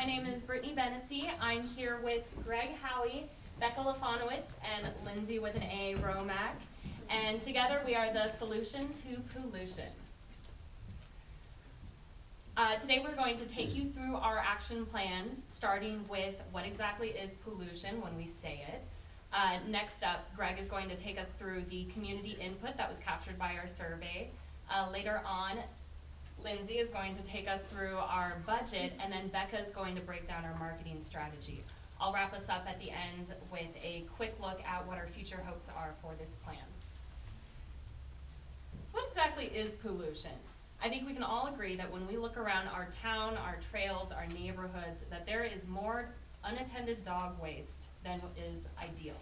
My name is Brittany Benesy. I'm here with Greg Howie, Becca Lafonowitz, and Lindsay with an A, Romack. And together we are the solution to Poo-llution. Today we're going to take you through our action plan, starting with what exactly is Poo-llution when we say it. Next up, Greg is going to take us through the community input that was captured by our survey. Later on, Lindsay is going to take us through our budget, and then Becca is going to break down our marketing strategy. I'll wrap us up at the end with a quick look at what our future hopes are for this plan. So what exactly is Poo-llution? I think we can all agree that when we look around our town, our trails, our neighborhoods, that there is more unattended dog waste than is ideal.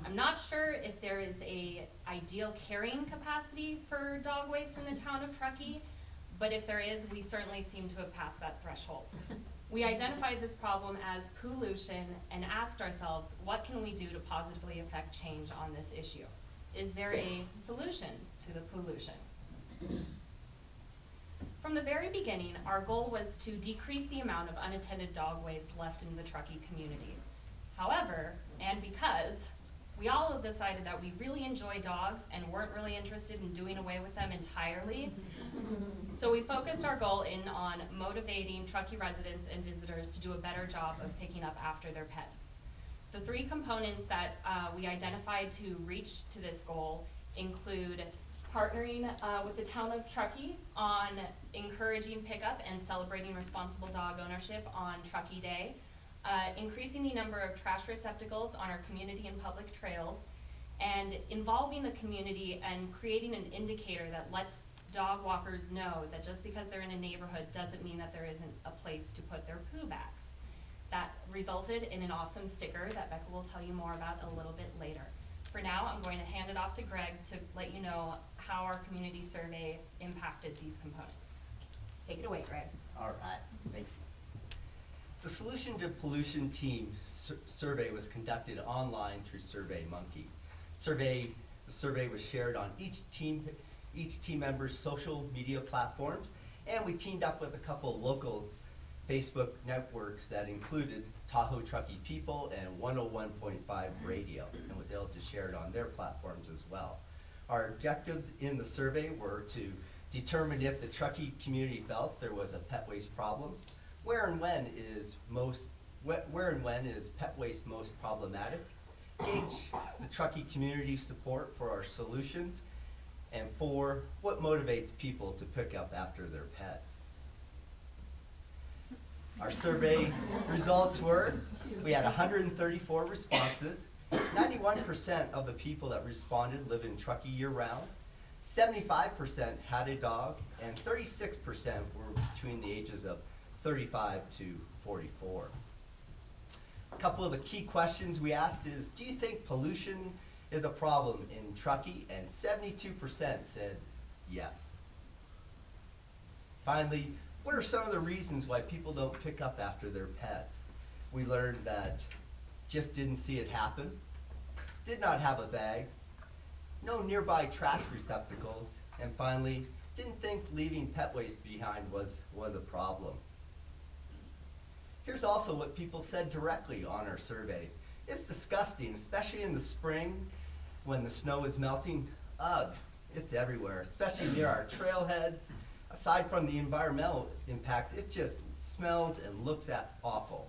I'm not sure if there is a ideal carrying capacity for dog waste in the town of Truckee, but if there is, we certainly seem to have passed that threshold. We identified this problem as Poo-llution and asked ourselves, what can we do to positively affect change on this issue? Is there a solution to the Poo-llution? From the very beginning, our goal was to decrease the amount of unattended dog waste left in the Truckee community. However, and because, we all have decided that we really enjoy dogs and weren't really interested in doing away with them entirely. So we focused our goal in on motivating Truckee residents and visitors to do a better job of picking up after their pets. The three components that we identified to reach to this goal include partnering with the town of Truckee on encouraging pickup and celebrating responsible dog ownership on Truckee Day, increasing the number of trash receptacles on our community and public trails, and involving the community and creating an indicator that lets dog walkers know that just because they're in a neighborhood doesn't mean that there isn't a place to put their poo bags. That resulted in an awesome sticker that Becca will tell you more about a little bit later. For now, I'm going to hand it off to Greg to let you know how our community survey impacted these components. Take it away, Greg. All right, thank you. The Solution to Poo-llution team survey was conducted online through SurveyMonkey. The survey was shared on each team member's social media platforms, and we teamed up with a couple local Facebook networks that included Tahoe Truckee People and 101.5 Radio, and was able to share it on their platforms as well. Our objectives in the survey were to determine if the Truckee community felt there was a pet waste problem, where and when is pet waste most problematic, gauge the Truckee community support for our solutions, and 4, what motivates people to pick up after their pets. Our survey results were, we had 134 responses. 91% of the people that responded live in Truckee year-round. 75% had a dog, and 36% were between the ages of 35 to 44. A couple of the key questions we asked is, do you think pollution is a problem in Truckee? And 72% said yes. Finally, what are some of the reasons why people don't pick up after their pets? We learned that just didn't see it happen, did not have a bag, no nearby trash receptacles, and finally, didn't think leaving pet waste behind was a problem. Here's also what people said directly on our survey. It's disgusting, especially in the spring when the snow is melting. Ugh, it's everywhere, especially near our trailheads. Aside from the environmental impacts, it just smells and looks awful.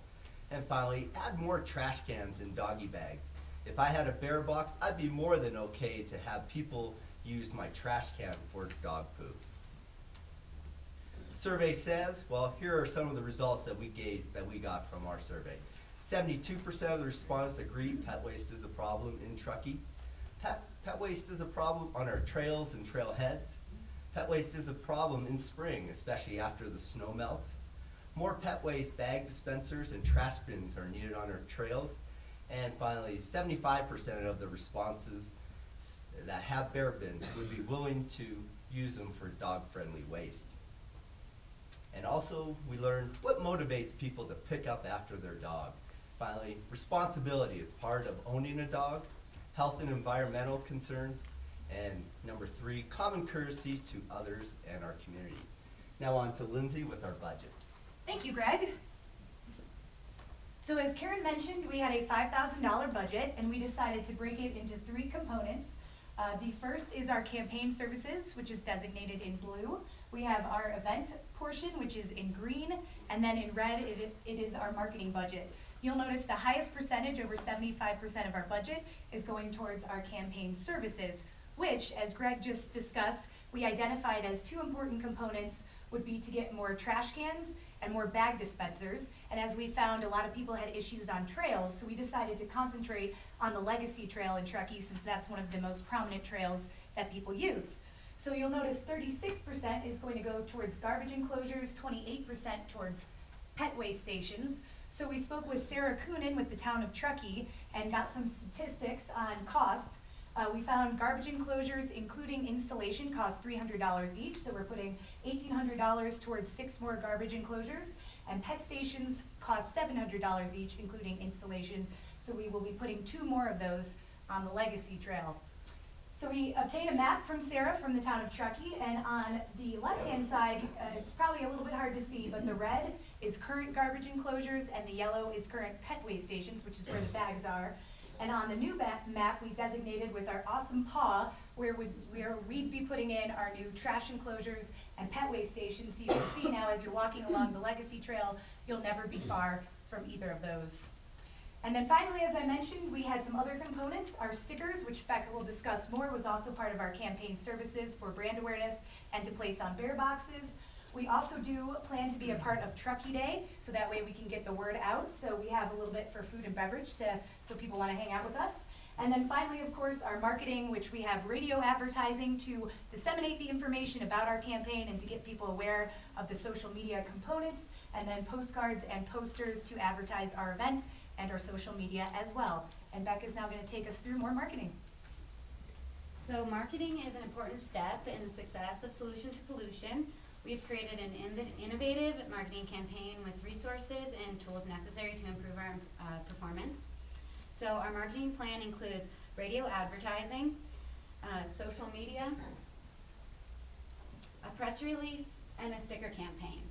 And finally, add more trash cans and doggy bags. If I had a bear box, I'd be more than okay to have people use my trash can for dog poo. The survey says, well, here are some of the results that we got from our survey. 72% of the respondents agreed pet waste is a problem in Truckee. Pet waste is a problem on our trails and trailheads. Pet waste is a problem in spring, especially after the snow melts. More pet waste bag dispensers and trash bins are needed on our trails. And finally, 75% of the responses that have bear bins would be willing to use them for dog-friendly waste. And also, we learned what motivates people to pick up after their dog. Finally, responsibility. It's part of owning a dog, health and environmental concerns, and number 3, common courtesy to others and our community. Now on to Lindsay with our budget. Thank you, Greg. So as Karen mentioned, we had a $5,000 budget and we decided to break it into 3 components. The first is our campaign services, which is designated in blue. We have our event portion, which is in green, and then in red, it is our marketing budget. You'll notice the highest percentage, over 75% of our budget, is going towards our campaign services, which, as Greg just discussed, we identified as 2 important components would be to get more trash cans and more bag dispensers. And as we found, a lot of people had issues on trails, so we decided to concentrate on the Legacy Trail in Truckee, since that's one of the most prominent trails that people use. So you'll notice 36% is going to go towards garbage enclosures, 28% towards pet waste stations. So we spoke with Sarah Coonan with the town of Truckee and got some statistics on cost. We found garbage enclosures, including installation, cost $300 each, so we're putting $1,800 towards 6 more garbage enclosures, and pet stations cost $700 each, including installation, so we will be putting 2 more of those on the Legacy Trail. So we obtained a map from Sarah from the town of Truckee, and on the left-hand side, it's probably a little bit hard to see, but the red is current garbage enclosures, and the yellow is current pet waste stations, which is where the bags are. And on the new map, we designated with our awesome paw where we'd be putting in our new trash enclosures and pet waste stations. So you can see now as you're walking along the Legacy Trail, you'll never be far from either of those. And then finally, as I mentioned, we had some other components. Our stickers, which Becca will discuss more, was also part of our campaign services for brand awareness and to place on bear boxes. We also do plan to be a part of Truckee Day, so that way we can get the word out. So we have a little bit for food and beverage, so people want to hang out with us. And then finally, of course, our marketing, which we have radio advertising to disseminate the information about our campaign and to get people aware of the social media components, and then postcards and posters to advertise our event and our social media as well. And Becca's now going to take us through more marketing. So marketing is an important step in the success of Solution to Pollution. We've created an innovative marketing campaign with resources and tools necessary to improve our performance. So our marketing plan includes radio advertising, social media, a press release, and a sticker campaign.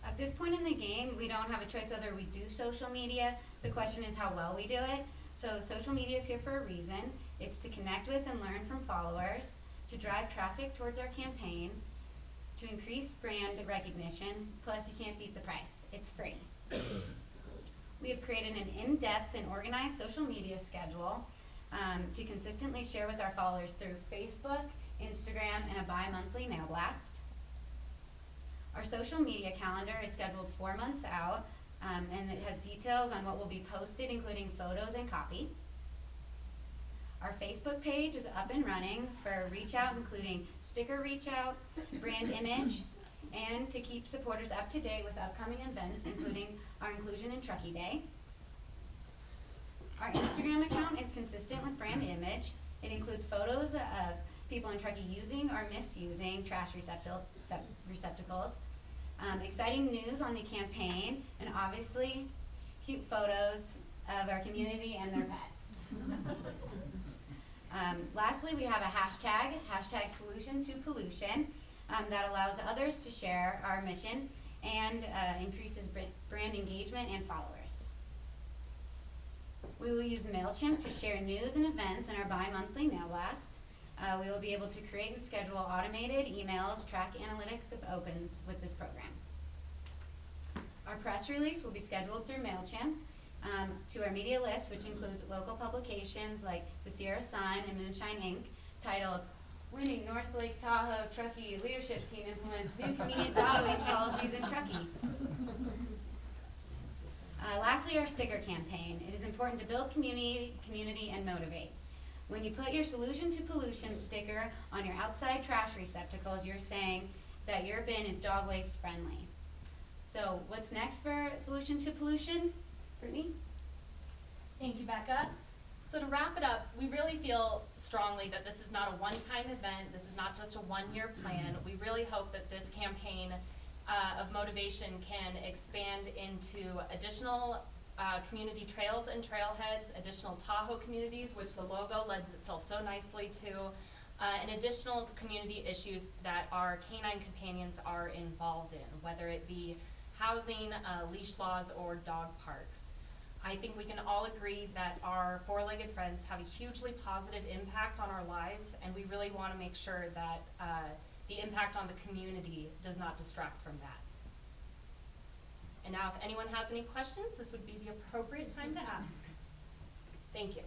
At this point in the game, we don't have a choice whether we do social media. The question is how well we do it. So social media is here for a reason. It's to connect with and learn from followers, to drive traffic towards our campaign, to increase brand recognition, plus you can't beat the price. It's free. We have created an in-depth and organized social media schedule to consistently share with our followers through Facebook, Instagram, and a bi-monthly mail blast. Our social media calendar is scheduled 4 months out, and it has details on what will be posted, including photos and copy. Our Facebook page is up and running for reach out, including sticker reach out, brand image, and to keep supporters up to date with upcoming events, including our Inclusion in Truckee Day. Our Instagram account is consistent with brand image. It includes photos of people in Truckee using or misusing trash receptacles, exciting news on the campaign, and obviously cute photos of our community and their pets. Lastly, we have a hashtag Solution to Pollution, that allows others to share our mission and increases brand engagement and followers. We will use MailChimp to share news and events in our bi-monthly mail blast. We will be able to create and schedule automated emails, track analytics of opens with this program. Our press release will be scheduled through MailChimp to our media list, which includes local publications like the Sierra Sun and Moonshine Inc., titled Winning North Lake Tahoe Truckee Leadership Team Implements New Convenient Dog Waste Policies in Truckee. Lastly, our sticker campaign. It is important to build community, and motivate. When you put your Solution to Pollution sticker on your outside trash receptacles, you're saying that your bin is dog waste friendly. So what's next for Solution to Pollution? Brittany? Thank you, Becca. So to wrap it up, we really feel strongly that this is not a one-time event. This is not just a one-year plan. We really hope that this campaign of motivation can expand into additional community trails and trailheads, additional Tahoe communities, which the logo lends itself so nicely to, and additional community issues that our canine companions are involved in, whether it be housing, leash laws, or dog parks. I think we can all agree that our four-legged friends have a hugely positive impact on our lives, and we really want to make sure that the impact on the community does not distract from that. And now if anyone has any questions, this would be the appropriate time to ask. Thank you.